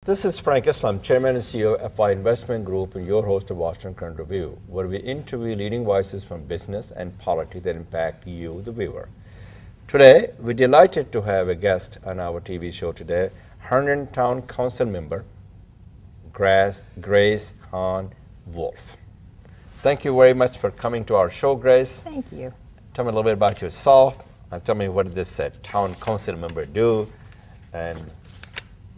This is Frank Islam, Chairman and CEO of FI Investment Group and your host of Washington Current Review, where we interview leading voices from business and politics that impact you, the viewer. Today, we're delighted to have a guest on our TV show today, Herndon Town Council member, Grace Hann Wolf. Thank you very much for coming to our show, Grace. Thank you. Tell me a little bit about yourself, and tell me what did this town council member do, and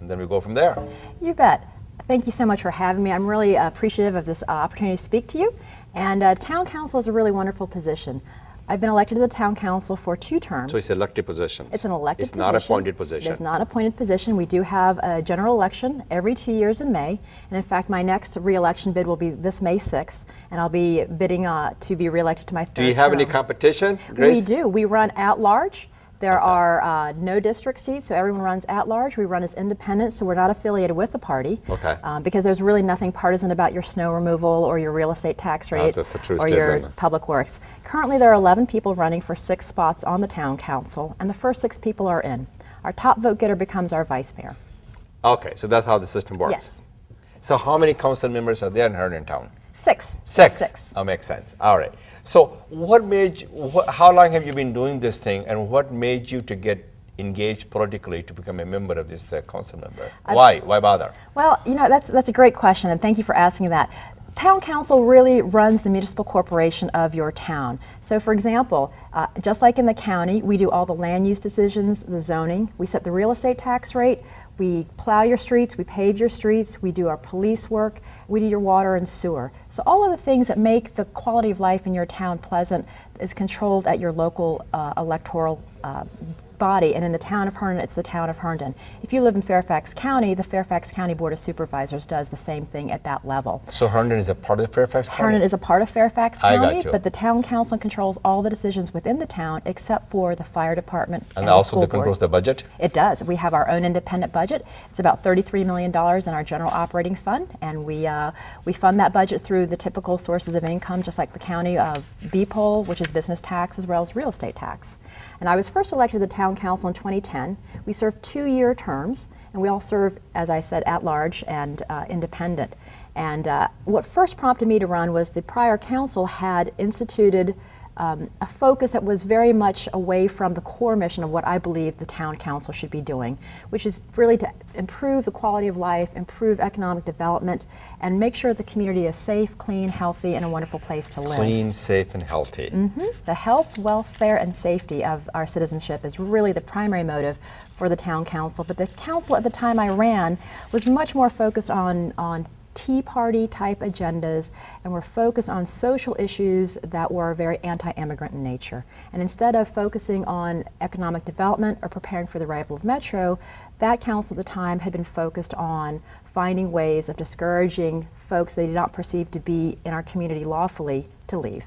then we go from there. You bet. Thank you so much for having me. I'm really appreciative of this opportunity to speak to you. And town council is a really wonderful position. I've been elected to the town council for 2 terms. So it's an elected position. It's an elected position. It's not an appointed position. It's not an appointed position. We do have a general election every 2 years in May. And in fact, my next re-election bid will be this May 6th. And I'll be bidding to be re-elected to my 3rd term. Do you have any competition, Grace? We do. We run at large. There are no district seats, so everyone runs at large. We run as independents, so we're not affiliated with the party. Okay. Because there's really nothing partisan about your snow removal or your real estate tax rate or your public works. Currently, there are 11 people running for 6 spots on the town council, and the first 6 people are in. Our top vote getter becomes our vice mayor. Okay, so that's how the system works. Yes. So how many council members are there in Herndon Town? 6. 6. Oh, makes sense. All right. So what made you, how long have you been doing this thing, and what made you to get engaged politically to become a member of this council member? Why? Why bother? Well, you know, that's a great question, and thank you for asking that. Town council really runs the municipal corporation of your town. So for example, just like in the county, we do all the land use decisions, the zoning, we set the real estate tax rate, we plow your streets, we pave your streets, we do our police work, we do your water and sewer. So all of the things that make the quality of life in your town pleasant is controlled at your local electoral body, and in the town of Herndon, it's the town of Herndon. If you live in Fairfax County, the Fairfax County Board of Supervisors does the same thing at that level. So Herndon is a part of Fairfax County? Herndon is a part of Fairfax County, I got you. But the town council controls all the decisions within the town except for the fire department and the also school board. controls the budget? It does. We have our own independent budget. It's about $33 million in our general operating fund, and we fund that budget through the typical sources of income, just like the county of BPOL, which is business tax, as well as real estate tax. And I was first elected to the town council in 2010. We served 2-year terms, and we all serve, as I said, at large and independent. And what first prompted me to run was the prior council had instituted a focus that was very much away from the core mission of what I believe the town council should be doing, which is really to improve the quality of life, improve economic development, and make sure the community is safe, clean, healthy, and a wonderful place to live. Clean, safe, and healthy. The health, welfare, and safety of our citizenship is really the primary motive for the town council. But the council at the time I ran was much more focused on Tea Party type agendas, and were focused on social issues that were very anti-immigrant in nature. And instead of focusing on economic development or preparing for the arrival of Metro, that council at the time had been focused on finding ways of discouraging folks they did not perceive to be in our community lawfully to leave.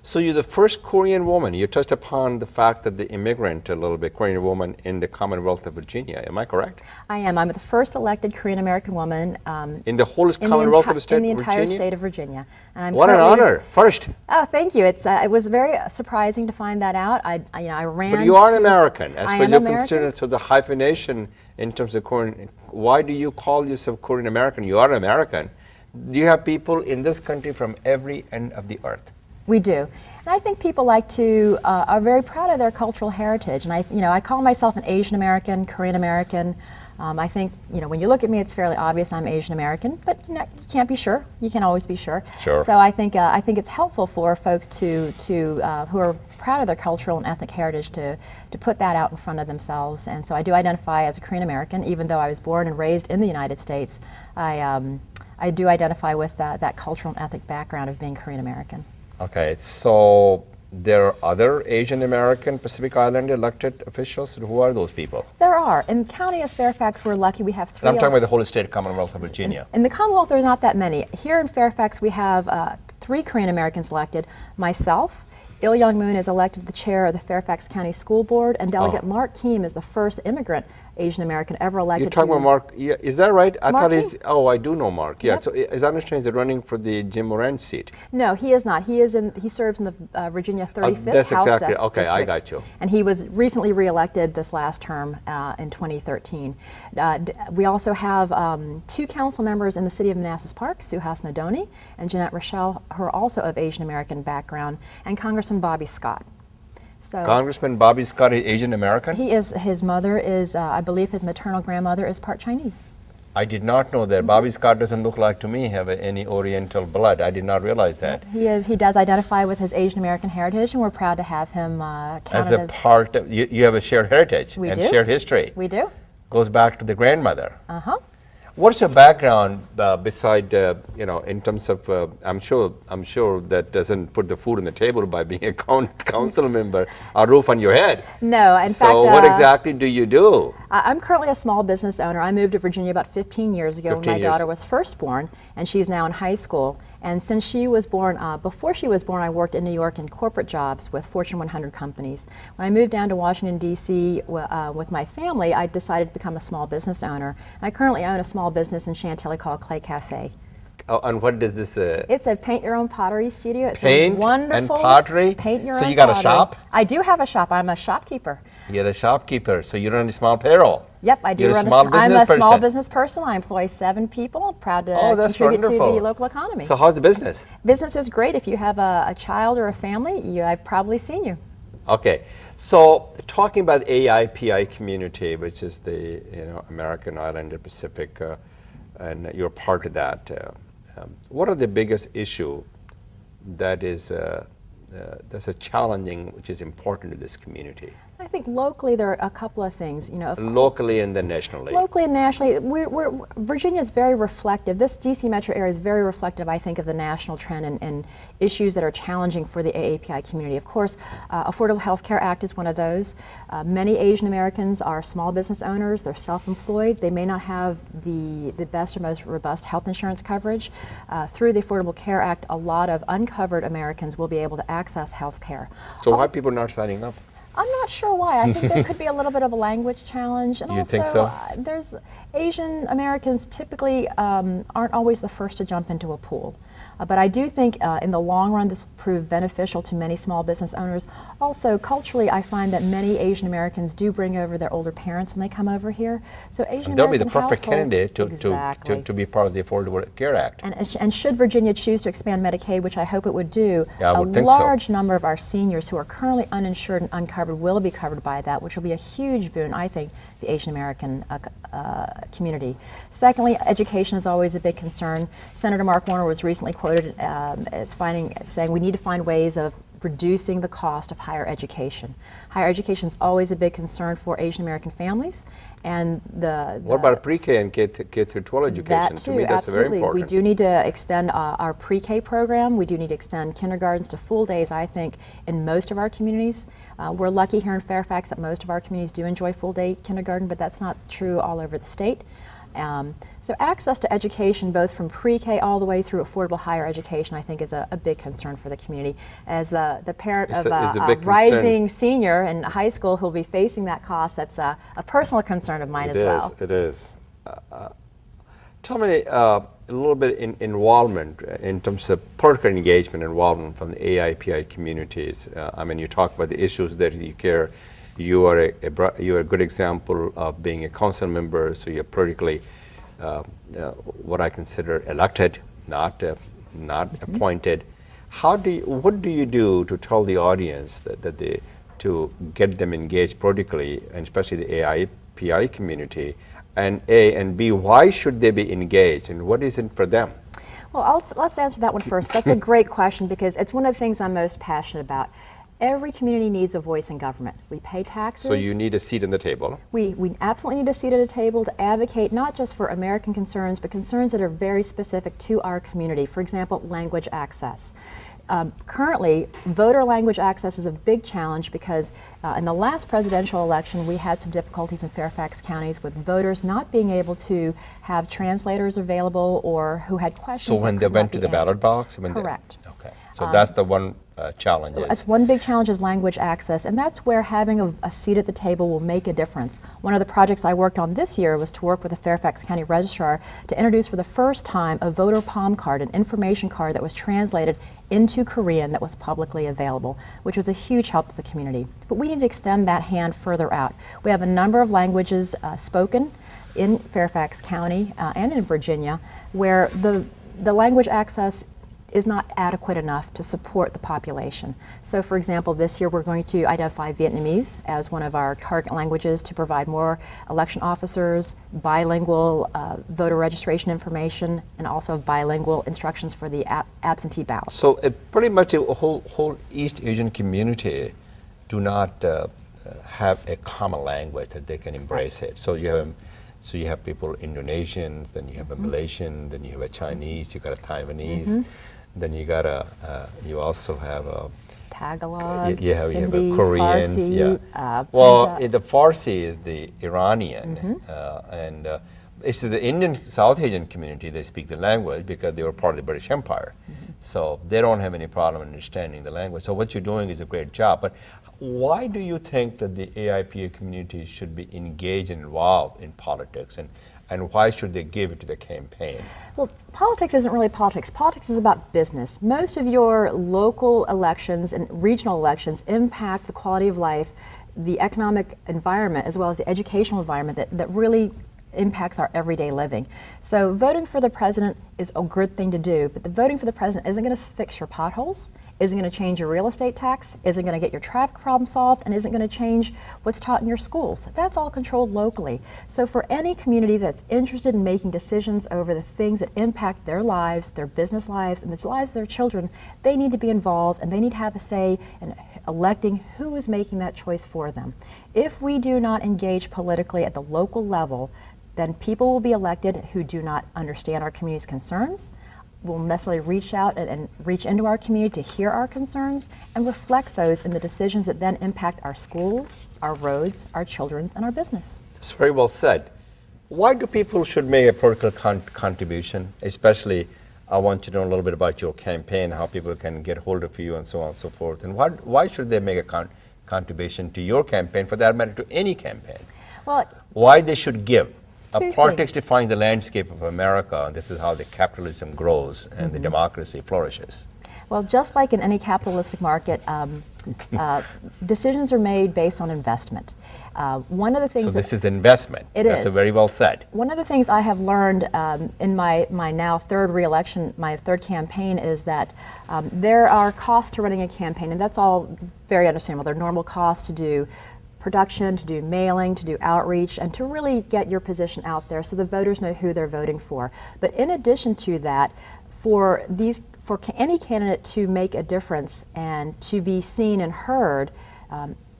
So you're the first Korean woman. You touched upon the fact that the immigrant, a little bit, Korean woman in the Commonwealth of Virginia. Am I correct? I am. I'm the first elected Korean American woman in the whole Commonwealth of the state in the of entire Virginia? State of Virginia. And I'm what an honor! First. Oh, thank you. It was very surprising to find that out. I ran. But you are an American, as far as you're American. concerned. So the hyphenation in terms of Korean. Why do you call yourself Korean American? You are an American. Do you have people in this country from every end of the earth? We do, and I think people are very proud of their cultural heritage. And I call myself an Asian American, Korean American. I think when you look at me, it's fairly obvious I'm Asian American, but you can't be sure. You can't always be sure. Sure. So I think it's helpful for folks to who are proud of their cultural and ethnic heritage to put that out in front of themselves. And so I do identify as a Korean American, even though I was born and raised in the United States. I do identify with that cultural and ethnic background of being Korean American. Okay, so there are other Asian American Pacific Islander elected officials. Who are those people? There are. In the county of Fairfax, we're lucky we have 3. And I'm talking about the whole state of Commonwealth of Virginia. In the Commonwealth, there's not that many. Here in Fairfax, we have 3 Korean Americans elected. Myself, Il Young Moon is elected the chair of the Fairfax County School Board, and Delegate Mark Keem is the first immigrant Asian American ever elected. You're talking about Mark, yeah, is that right? I thought Mark he's, oh, I do know Mark, yeah. Yep. So as I understand, he's running for the Jim Moran seat. No, he is not. He serves in the Virginia 35th That's House exactly, okay, I District. got you. And he was recently reelected this last term in 2013. We also have 2 council members in the city of Manassas Park, Suhas Nadoni and Jeanette Rochelle, who are also of Asian American background, and Congressman Bobby Scott. So Congressman Bobby Scott is Asian American? he is. His mother is, I believe, his maternal grandmother is part Chinese. I did not know that. Bobby Scott doesn't look like to me have any Oriental blood. I did not realize that. He is. He does identify with his Asian American heritage, and we're proud to have him counted As a part of, you have a shared heritage We and do. shared history. We do. Goes back to the grandmother. Uh-huh. What's your background beside, you know, in terms of, I'm sure that doesn't put the food on the table by being a council member, a roof on your head. No, in fact. So what exactly do you do? I'm currently a small business owner. I moved to Virginia about 15 years ago when 15 my years. daughter was first born, and she's now in high school. And since she was born, before she was born, I worked in New York in corporate jobs with Fortune 100 companies. When I moved down to Washington, D.C. With my family, I decided to become a small business owner. And I currently own a small business in Chantilly called Clay Cafe. Oh, and what does this? It's a paint-your-own pottery studio. It's Paint a wonderful and pottery? Paint-your-own So you got a pottery. shop? I do have a shop. I'm a shopkeeper. You're a shopkeeper, so you run a small payroll. Yep, I do You're run a small I'm business a small person. business person. I employ 7 people. Proud to Oh, that's contribute wonderful. to the local economy. So how's the business? Business is great. If you have a child or a family, I've probably seen you. Okay, so talking about AIPI community, which is the American Islander Pacific, and you're part of that. What are the biggest issue that is that's a challenging, which is important to this community? I think locally there are a couple of things. Locally and then nationally. Locally and nationally, Virginia is very reflective. This DC metro area is very reflective, I think, of the national trend and issues that are challenging for the AAPI community. Of course, Affordable Health Care Act is one of those. Many Asian Americans are small business owners. They're self-employed. They may not have the best or most robust health insurance coverage. Through the Affordable Care Act, a lot of uncovered Americans will be able to access health care. So why people not signing up? I'm not sure why. I think there could be a little bit of a language challenge. And You also, think so? There's Asian Americans typically aren't always the first to jump into a pool. But I do think in the long run this will prove beneficial to many small business owners. Also, culturally, I find that many Asian Americans do bring over their older parents when they come over here. So Asian They'll be American the perfect households- candidate Exactly. to be part of the Affordable Care Act. And should Virginia choose to expand Medicaid, which I hope it would do, Yeah, I would a think so. large number of our seniors who are currently uninsured and uncovered will be covered by that, which will be a huge boon, I think, the Asian American community. Secondly, education is always a big concern. Senator Mark Warner was recently quoted as saying we need to find ways of reducing the cost of higher education. Higher education is always a big concern for Asian American families, and What about pre-K and K through 12 education? that To too, me, that's absolutely. very important. We do need to extend our pre-K program. We do need to extend kindergartens to full days, I think, in most of our communities. We're lucky here in Fairfax that most of our communities do enjoy full-day kindergarten, but that's not true all over the state. So access to education, both from pre-K all the way through affordable higher education, I think is a big concern for the community. As the parent It's of a a big rising senior in high school who'll be facing that cost, that's a personal concern of mine as well. It is. Tell me a little bit in involvement in terms of political engagement involvement from the AIPI communities. I mean, you talk about the issues that you care. You are a good example of being a council member, so you're politically what I consider elected, not appointed. What do you do to tell the audience to get them engaged politically, and especially the AIPI community? And A, and B, why should they be engaged, and what is it for them? Well, let's answer that one first. That's a great question because it's one of the things I'm most passionate about. Every community needs a voice in government. We pay taxes. So you need a seat on the table. We absolutely need a seat at a table to advocate not just for American concerns, but concerns that are very specific to our community. For example, language access. Currently, voter language access is a big challenge because in the last presidential election, we had some difficulties in Fairfax counties with voters not being able to have translators available or who had questions. So when they went to the ballot box? Correct. Okay. So that's the one challenges. That's one big challenge is language access, and that's where having a seat at the table will make a difference. One of the projects I worked on this year was to work with the Fairfax County Registrar to introduce for the first time a voter palm card, an information card that was translated into Korean that was publicly available, which was a huge help to the community. But we need to extend that hand further out. We have a number of languages spoken in Fairfax County and in Virginia where the language access is not adequate enough to support the population. So for example, this year we're going to identify Vietnamese as one of our target languages to provide more election officers, bilingual voter registration information, and also bilingual instructions for the absentee ballot. So pretty much the whole East Asian community do not have a common language that they can embrace it. So you have people Indonesians, then you have a Malaysian, then you have a Chinese, you got a Taiwanese, then you got you also have a Tagalog, you have Hindi, a Koreans, Farsi, well, Punjab. the Farsi is the Iranian, and it's the Indian South Asian community. They speak the language because they were part of the British Empire, so they don't have any problem understanding the language. So what you're doing is a great job. But why do you think that the AIPA community should be engaged and involved in politics, and why should they give it to the campaign? Well, politics isn't really politics. Politics is about business. Most of your local elections and regional elections impact the quality of life, the economic environment, as well as the educational environment that really impacts our everyday living. So voting for the president is a good thing to do, but the voting for the president isn't going to fix your potholes, isn't going to change your real estate tax, isn't going to get your traffic problem solved, and isn't going to change what's taught in your schools. That's all controlled locally. So for any community that's interested in making decisions over the things that impact their lives, their business lives, and the lives of their children, they need to be involved and they need to have a say in electing who is making that choice for them. If we do not engage politically at the local level, then people will be elected who do not understand our community's concerns, will necessarily reach out and reach into our community to hear our concerns and reflect those in the decisions that then impact our schools, our roads, our children, and our business. That's very well said. Why do people should make a political contribution? Especially, I want to know a little bit about your campaign, how people can get hold of you and so on and so forth. And why should they make a contribution to your campaign, for that matter, to any campaign? Well, Why they should give? Two Politics things. define the landscape of America, and this is how the capitalism grows and the democracy flourishes. Well, just like in any capitalistic market, decisions are made based on investment. One of the things So this is investment. It That's is. very well said. One of the things I have learned in my now third reelection, my third campaign, is that there are costs to running a campaign, and that's all very understandable. There are normal costs to do production, to do mailing, to do outreach, and to really get your position out there so the voters know who they're voting for. But in addition to that, for any candidate to make a difference and to be seen and heard,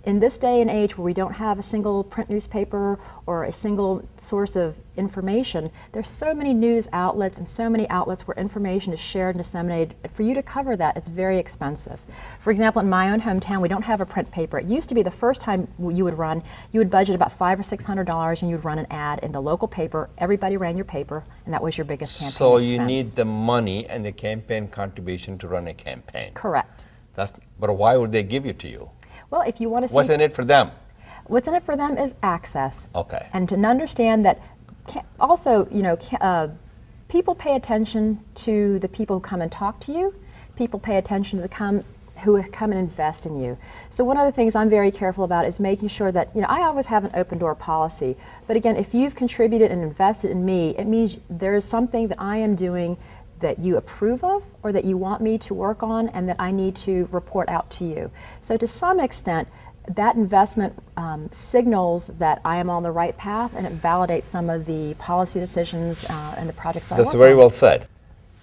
in this day and age where we don't have a single print newspaper or a single source of information, there's so many news outlets and so many outlets where information is shared and disseminated. For you to cover that, it's very expensive. For example, in my own hometown, we don't have a print paper. It used to be the first time you would budget about $500 or $600 and you'd run an ad in the local paper. Everybody ran your paper, and that was your biggest campaign So expense. you need the money and the campaign contribution to run a campaign. Correct. But why would they give it to you? Well, if you want to see What's in it for them? What's in it for them is access. Okay. And to understand that people pay attention to the people who come and talk to you. People pay attention to who come and invest in you. So one of the things I'm very careful about is making sure that, I always have an open door policy. But again, if you've contributed and invested in me, it means there is something that I am doing that you approve of or that you want me to work on and that I need to report out to you. So to some extent, that investment signals that I am on the right path, and it validates some of the policy decisions and the projects I work on. That's very well said.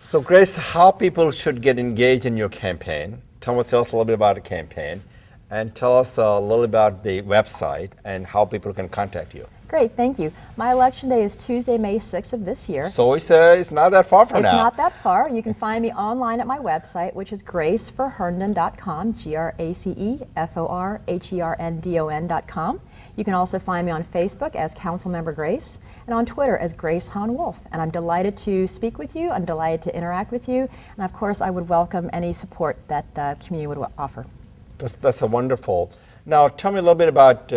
So Grace, how people should get engaged in your campaign? Tell us a little bit about the campaign, and tell us a little about the website and how people can contact you. Great, thank you. My election day is Tuesday, May 6th of this year. So it's not that far from It's now. not that far. You can find me online at my website, which is graceforherndon.com, GraceForherndon.com. You can also find me on Facebook as Councilmember Grace and on Twitter as Grace Hann Wolf. And I'm delighted to speak with you. I'm delighted to interact with you. And of course, I would welcome any support that the community would offer. That's a wonderful. Now, tell me a little bit about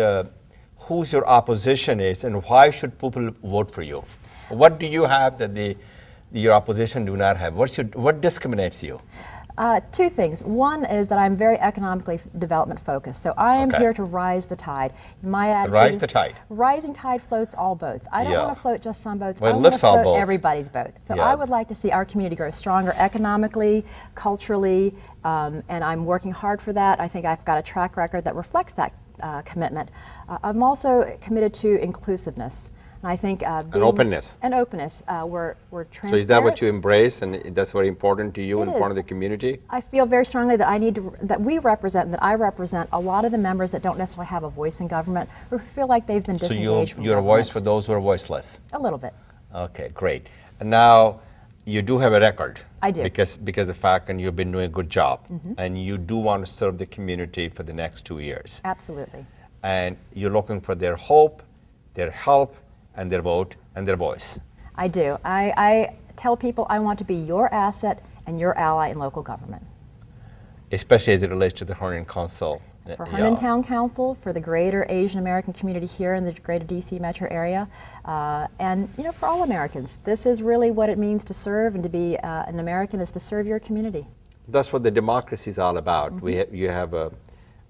who's your opposition is and why should people vote for you? What do you have that your opposition do not have? What discriminates you? Two things. One is that I'm very economically development focused, so I am here to rise the tide. Rise the tide. Rising tide floats all boats. I don't want to float just some boats. Well, I want lifts to all float boats. everybody's boat. So I would like to see our community grow stronger economically, culturally, and I'm working hard for that. I think I've got a track record that reflects that commitment. I'm also committed to inclusiveness. And I think And openness. And openness. We're transparent. So is that what you embrace, and that's very important to you It in is. front of the community? I feel very strongly that that we represent, that I represent a lot of the members that don't necessarily have a voice in government, who feel like they've been disengaged from you're a government. voice for those who are voiceless. A little bit. Okay, great. And now you do have a record. I do. Because the fact, and you've been doing a good job, and you do want to serve the community for the next 2 years. Absolutely. And you're looking for their hope, their help, and their vote, and their voice. I do. I tell people I want to be your asset and your ally in local government. Especially as it relates to the Herndon Council. For Herndon Town Council, for the greater Asian American community here in the greater DC metro area, and for all Americans. This is really what it means to serve, and to be an American is to serve your community. That's what the democracy is all about. You have an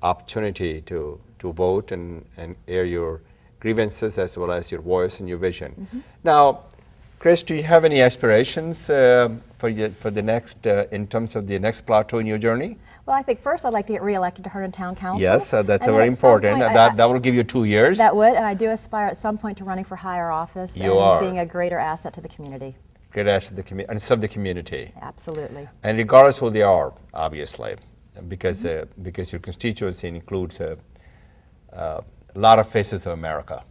opportunity to vote and air your grievances as well as your voice and your vision. Now, Chris, do you have any aspirations for the next, in terms of the next plateau in your journey? Well, I think first I'd like to get reelected to Herndon Town Council. Yes, that's And very then at some important. point, That will give you 2 years. That would, and I do aspire at some point to running for higher office You and are. being a greater asset to the community. Great asset to the community and serve the community. Absolutely. And regardless who they are, obviously, because your constituency includes a lot of faces of America.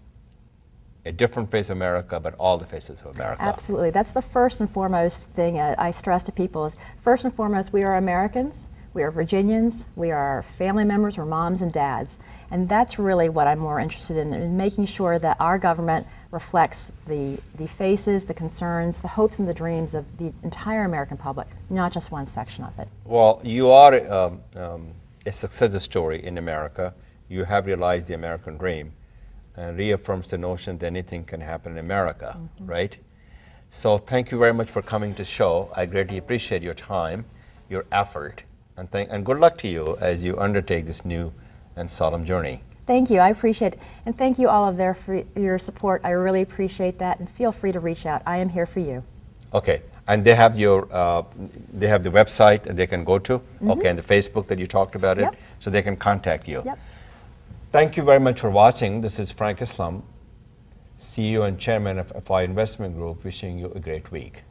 A different face of America, but all the faces of America. Absolutely. That's the first and foremost thing I stress to people is, first and foremost, we are Americans, we are Virginians, we are family members, we're moms and dads. And that's really what I'm more interested in making sure that our government reflects the faces, the concerns, the hopes and the dreams of the entire American public, not just one section of it. Well, you are a success story in America. You have realized the American dream and reaffirms the notion that anything can happen in America, right? So thank you very much for coming to the show. I greatly appreciate your time, your effort, and good luck to you as you undertake this new and solemn journey. Thank you, I appreciate it. And thank you all for your support. I really appreciate that, and feel free to reach out. I am here for you. Okay, and they have they have the website that they can go to, okay, and the Facebook that you talked about it, so they can contact you. Yep. Thank you very much for watching. This is Frank Islam, CEO and Chairman of FI Investment Group, wishing you a great week.